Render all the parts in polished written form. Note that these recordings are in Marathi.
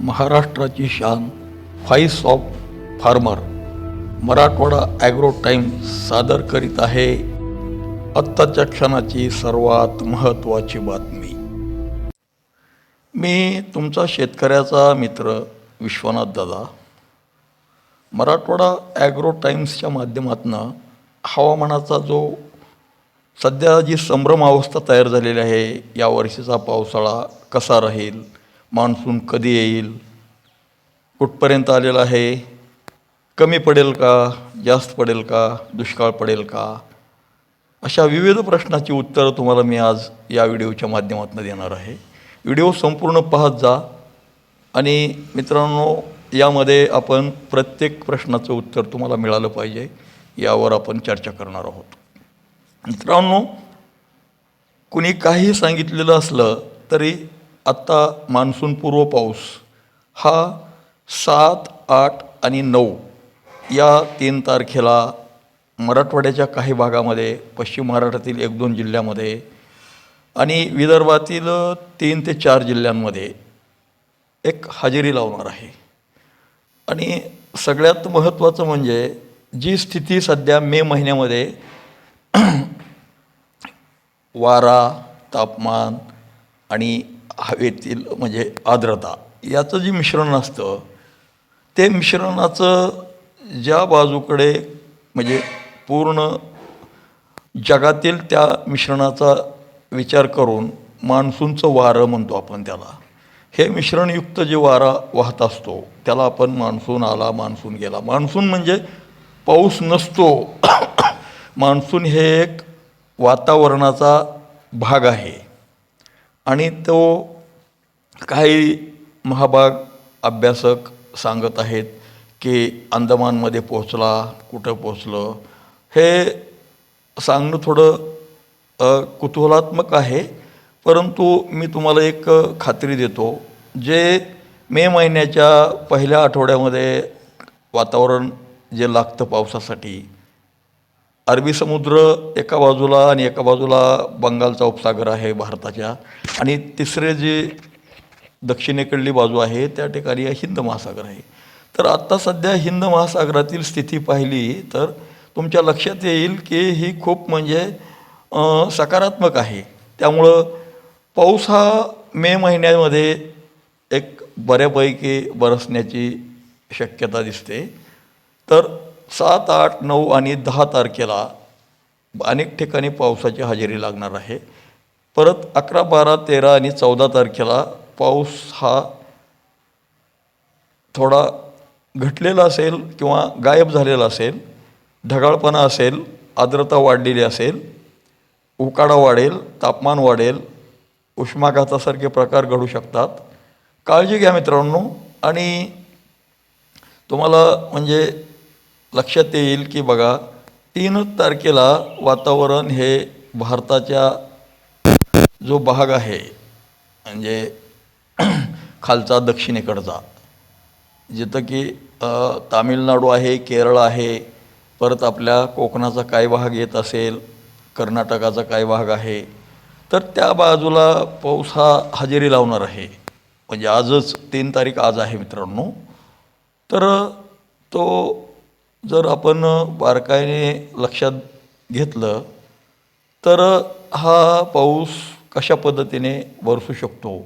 महाराष्ट्राची शान, voice of farmer, Marathwada Agro Times सादर करीत आहे आत्ताच्या क्षणाची सर्वात महत्त्वाची बातमी. मी तुमचा शेतकऱ्याचा मित्र विश्वनाथ दादा. मराठवाडा ॲग्रो टाइम्सच्या माध्यमातून हवामानाचा जो सध्या जी संभ्रम अवस्था तयार झालेली आहे, या वर्षीचा पावसाळा कसा राहील, मान्सून कधी येईल, कुठपर्यंत आलेला आहे, कमी पडेल का, जास्त पडेल का, दुष्काळ पडेल का, अशा विविध प्रश्नाची उत्तरं तुम्हाला मी आज या व्हिडिओच्या माध्यमातून देणार आहे. व्हिडिओ संपूर्ण पाहत जा आणि मित्रांनो, यामध्ये आपण प्रत्येक प्रश्नाचं उत्तर तुम्हाला मिळालं पाहिजे यावर आपण चर्चा करणार आहोत. मित्रांनो, कुणी काही सांगितलेलं असलं तरी आत्ता मान्सूनपूर्व पाऊस हा 7, 8 आणि 9 या 3 तारखेला मराठवाड्याच्या काही भागामध्ये, पश्चिम महाराष्ट्रातील 1-2 जिल्ह्यामध्ये आणि विदर्भातील 3 ते 4 जिल्ह्यांमध्ये एक हजेरी लावणार आहे. आणि सगळ्यात महत्त्वाचं म्हणजे जी स्थिती सध्या मे महिन्यामध्ये वारा, तापमान आणि हवेतील म्हणजे आर्द्रता याचं जे मिश्रण असतं, ते मिश्रणाचं ज्या बाजूकडे म्हणजे पूर्ण जगातील त्या मिश्रणाचा विचार करून मान्सूनचं वारं म्हणतो आपण त्याला. हे मिश्रणयुक्त जे वारा वाहत असतो त्याला आपण मान्सून आला, मान्सून गेला. मान्सून म्हणजे पाऊस नसतो. मान्सून हे एक वातावरणाचा भाग आहे आणि तो काही महाभाग अभ्यासक सांगत आहेत की अंदमानमध्ये पोचला, कुठं पोचलं, हे सांगणं थोडं कुतूहलात्मक आहे. परंतु मी तुम्हाला एक खात्री देतो, जे मे महिन्याच्या पहिल्या आठवड्यामध्ये वातावरण जे लागतं पावसासाठी, अरबी समुद्र एका बाजूला आणि एका बाजूला बंगालचा उपसागर आहे भारताच्या, आणि तिसरे जे दक्षिणेकडली बाजू आहे त्या ठिकाणी हिंद महासागर आहे. तर आत्ता सध्या हिंद महासागरातील स्थिती पाहिली तर तुमच्या लक्षात येईल की ही खूप म्हणजे सकारात्मक आहे. त्यामुळं पाऊस हा मे महिन्यामध्ये एक बऱ्यापैकी बरसण्याची शक्यता दिसते. तर 7, 8, 9 आणि 10 तारखेला अनेक ठिकाणी पावसाची हजेरी लागणार आहे. परत 11, 12, 13 आणि 14 तारखेला पाऊस हा थोडा घटलेला असेल किंवा गायब झालेला असेल, ढगाळपणा असेल, आर्द्रता वाढलेली असेल, उकाडा वाढेल, तापमान वाढेल, उष्माघातासारखे प्रकार घडू शकतात. काळजी घ्या मित्रांनो. आणि तुम्हाला म्हणजे लक्षात येईल की बघा, 3 तारखेला वातावरण हे भारताच्या जो भाग आहे म्हणजे खालचा दक्षिणेकडचा, जिथं की तामिळनाडू आहे, केरळ आहे, परत आपल्या कोकणाचा काही भाग येत असेल, कर्नाटकाचा काही भाग आहे, तर त्या बाजूला पाऊस हा हजेरी लावणार आहे. म्हणजे आजच 3 तारीख आज आहे मित्रांनो. तर तो जर आपण बारकाईने लक्षात घेतलं तर हा पाऊस कशा पद्धतीने बरसू शकतो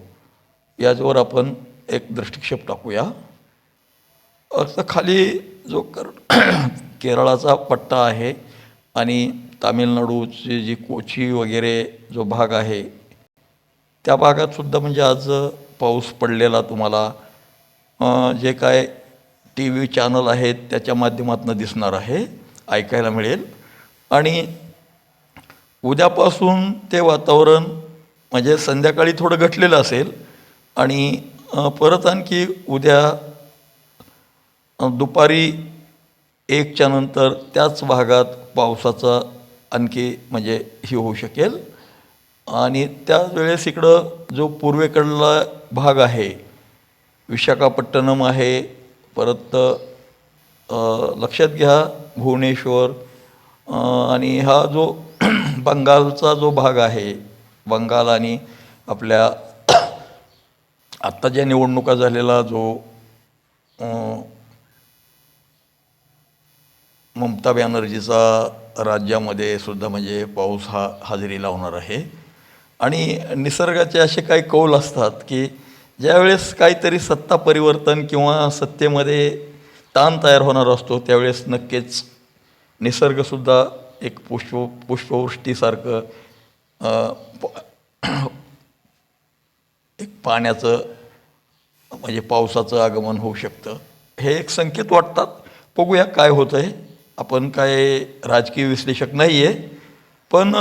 याच्यावर आपण एक दृष्टिक्षेप टाकूया. असं खाली जो केरळाचा पट्टा आहे आणि तामिळनाडूची जी कोची वगैरे जो भाग आहे त्या भागातसुद्धा म्हणजे आज पाऊस पडलेला तुम्हाला जे काय टी व्ही चॅनल आहेत त्याच्या माध्यमातून दिसणार आहे, ऐकायला मिळेल. आणि उद्यापासून ते वातावरण म्हणजे संध्याकाळी थोडं घटलेलं असेल आणि परत आणखी उद्या दुपारी 1च्या नंतर त्याच भागात पावसाचा आणखी म्हणजे ही होऊ शकेल. आणि त्यावेळेस इकडं जो पूर्वेकडला भाग आहे, विशाखापट्टणम आहे, परत लक्षात घ्या भुवनेश्वर, आणि हा जो बंगालचा जो भाग आहे, बंगाल आणि आपल्या आत्ता ज्या निवडणुका झालेला जो अं, ममता बॅनर्जीचा राज्यामध्ये सुद्धा म्हणजे पाऊस हा हजेरी लावणार आहे. आणि निसर्गाचे असे काही कौल असतात की ज्यावेळेस काहीतरी सत्ता परिवर्तन किंवा सत्तेमध्ये ताण तयार होणार असतो त्यावेळेस नक्कीच निसर्गसुद्धा एक पुष्पवृष्टीसारखं अ, एक पाण्याचं म्हणजे पावसाचं आगमन होऊ शकतं. हे एक संकेत वाटतात. बघूया काय होतं आहे. आपण काय राजकीय विश्लेषक नाही आहे, पण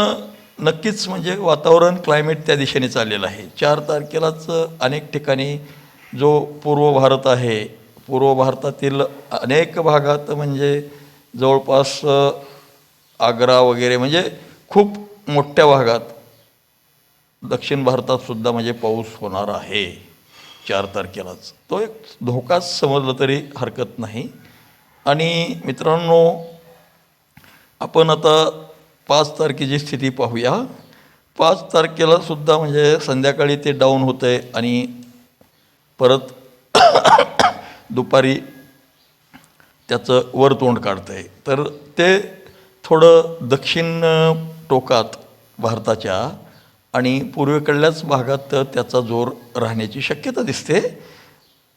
नक्कीच म्हणजे वातावरण क्लायमेट त्या दिशेने चाललेलं आहे. 4 तारखेलाच अनेक ठिकाणी जो पूर्व भारत आहे, पूर्व भारतातील अनेक भागात म्हणजे जवळपास आग्रा वगैरे म्हणजे खूप मोठ्या भागात दक्षिण भारतात सुद्धा म्हणजे पाऊस होणार आहे 4 तारखेलाच. तो एक धोकाच समजला तरी हरकत नाही. आणि मित्रांनो, आपण आता 5 तारखेची स्थिती पाहूया. 5 तारखेला सुद्धा म्हणजे संध्याकाळी ते डाऊन होतं आहे आणि परत दुपारी त्याचं वरतोंड काढतं आहे. तर ते थोडं दक्षिण टोकात भारताच्या आणि पूर्वेकडल्याच भागात त्याचा जोर राहण्याची शक्यता दिसते.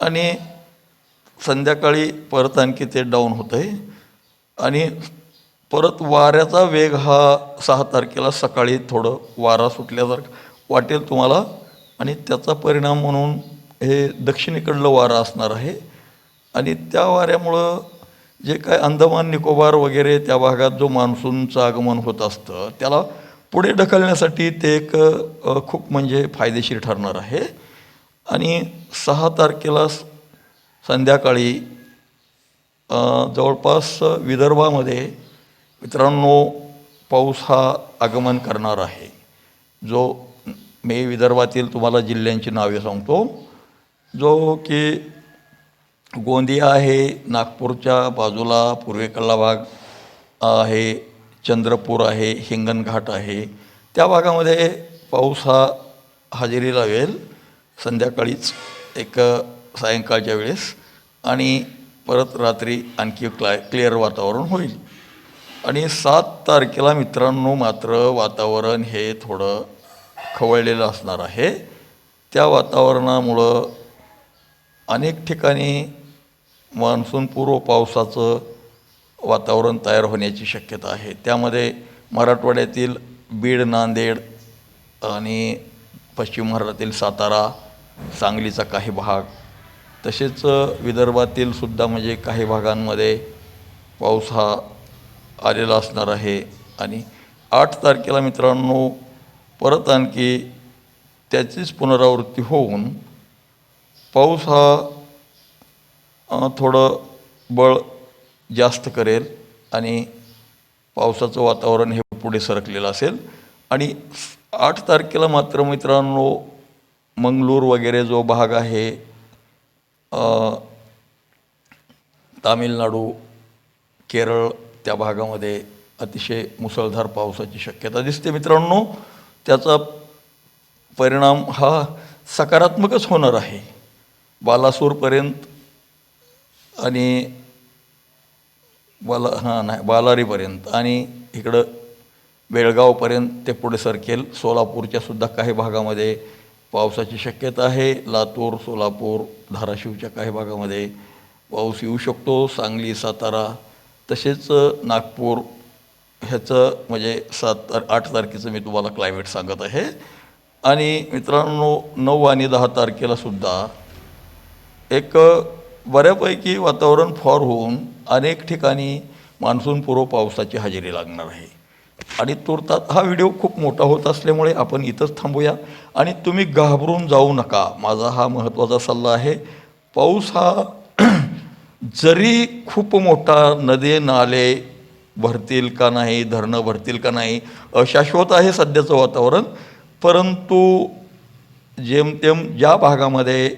आणि संध्याकाळी परत आणखी ते डाऊन होतं आहे आणि परत वाऱ्याचा वेग हा 6 तारखेला सकाळी थोडं वारा सुटल्यासारखं वाटेल तुम्हाला. आणि त्याचा परिणाम म्हणून हे दक्षिणेकडलं वारा असणार आहे. आणि त्या वाऱ्यामुळं जे काय अंदमान निकोबार वगैरे त्या भागात जो मान्सूनचं आगमन होत असतं त्याला पुढे ढकलण्यासाठी ते एक खूप म्हणजे फायदेशीर ठरणार आहे. आणि 6 तारखेला संध्याकाळी जवळपास विदर्भामध्ये मित्रांनो पाऊस हा आगमन करणार आहे. जो मी विदर्भातील तुम्हाला जिल्ह्यांची नावे सांगतो. जो की गोंदिया आहे, नागपूरच्या बाजूला पूर्वेकडला भाग आहे, चंद्रपूर आहे, हिंगणघाट आहे, त्या भागामध्ये पाऊस हा हजेरी लावेल संध्याकाळीच एक सायंकाळच्या वेळेस. आणि परत रात्री आणखी क्लिअर वातावरण होईल. आणि 7 तारखेला मित्रांनो मात्र वातावरण हे थोडं खवळलेलं असणार आहे. त्या वातावरणामुळं अनेक ठिकाणी मान्सूनपूर्व पावसाचं वातावरण तयार होण्याची शक्यता आहे. त्यामध्ये मराठवाड्यातील बीड, नांदेड आणि पश्चिम महाराष्ट्रातील सातारा, सांगलीचा काही भाग, तसेच विदर्भातील सुद्धा म्हणजे काही भागांमध्ये पाऊस हा आलेला असणार आहे. आणि 8 तारखेला मित्रांनो परत आणखी त्याचीच पुनरावृत्ती होऊन पाऊस हा थोडं बळ जास्त करेल आणि पावसाचं वातावरण हे पुढे सरकलेलं असेल. आणि 8 तारखेला मात्र मित्रांनो मंगळूर वगैरे जो भाग आहे, तामिळनाडू, केरळ त्या भागामध्ये अतिशय मुसळधार पावसाची शक्यता दिसते मित्रांनो. त्याचा परिणाम हा सकारात्मकच होणार आहे. बालासूरपर्यंत आणि बालारीपर्यंत आणि इकडं बेळगावपर्यंत ते पुढे सरकेल. सोलापूरच्या सुद्धा काही भागामध्ये पावसाची शक्यता आहे. लातूर, सोलापूर, धाराशिवच्या काही भागामध्ये पाऊस येऊ शकतो. सांगली, सातारा तसेच नागपूर ह्याचं म्हणजे 8 तारखेचं मी तुम्हाला क्लायमेट सांगत आहे. आणि मित्रांनो 9 आणि 10 तारखेला सुद्धा एक बऱ्यापैकी वातावरण फॉर होऊन अनेक ठिकाणी मान्सूनपूर्व पावसाची हजेरी लागणार आहे. आणि तुर्तात हा व्हिडिओ खूप मोठा होत असल्यामुळे आपण इथंच थांबूया. आणि तुम्ही घाबरून जाऊ नका, माझा हा महत्त्वाचा सल्ला आहे. पाऊस हा जरी खूप मोठा नदी नाले भरतील का नाही, धरणं भरतील का नाही, अशाश्वत आहे सध्याचं वातावरण. परंतु जेमतेम ज्या भागामध्ये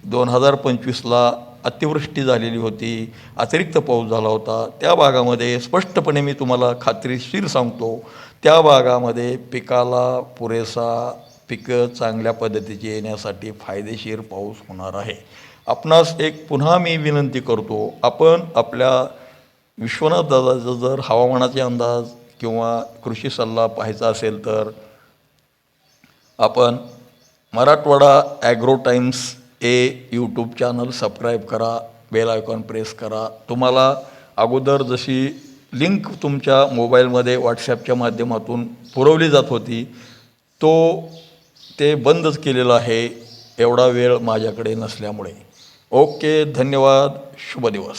2025ला अतिवृष्टी झालेली होती, अतिरिक्त पाऊस झाला होता, त्या भागामध्ये स्पष्टपणे मी तुम्हाला खात्रीशीर सांगतो त्या भागामध्ये पिकाला पुरेसा पिकं चांगल्या पद्धतीची येण्यासाठी फायदेशीर पाऊस होणार आहे. आपणास एक पुन्हा मी विनंती करतो, आपण आपल्या विश्वनाथ दादाचं जर हवामानाचे अंदाज किंवा कृषी सल्ला पाहायचा असेल तर आपण Marathwada Agro times YouTube channel subscribe करा, बेल आयकॉन प्रेस करा. तुम्हाला अगोदर जशी लिंक तुमच्या मोबाईलमध्ये व्हॉट्सॲपच्या माध्यमातून पुरवली जात होती, ते बंदच केलेलं आहे एवढा वेळ माझ्याकडे नसल्यामुळे. ओके, धन्यवाद, शुभ दिवस.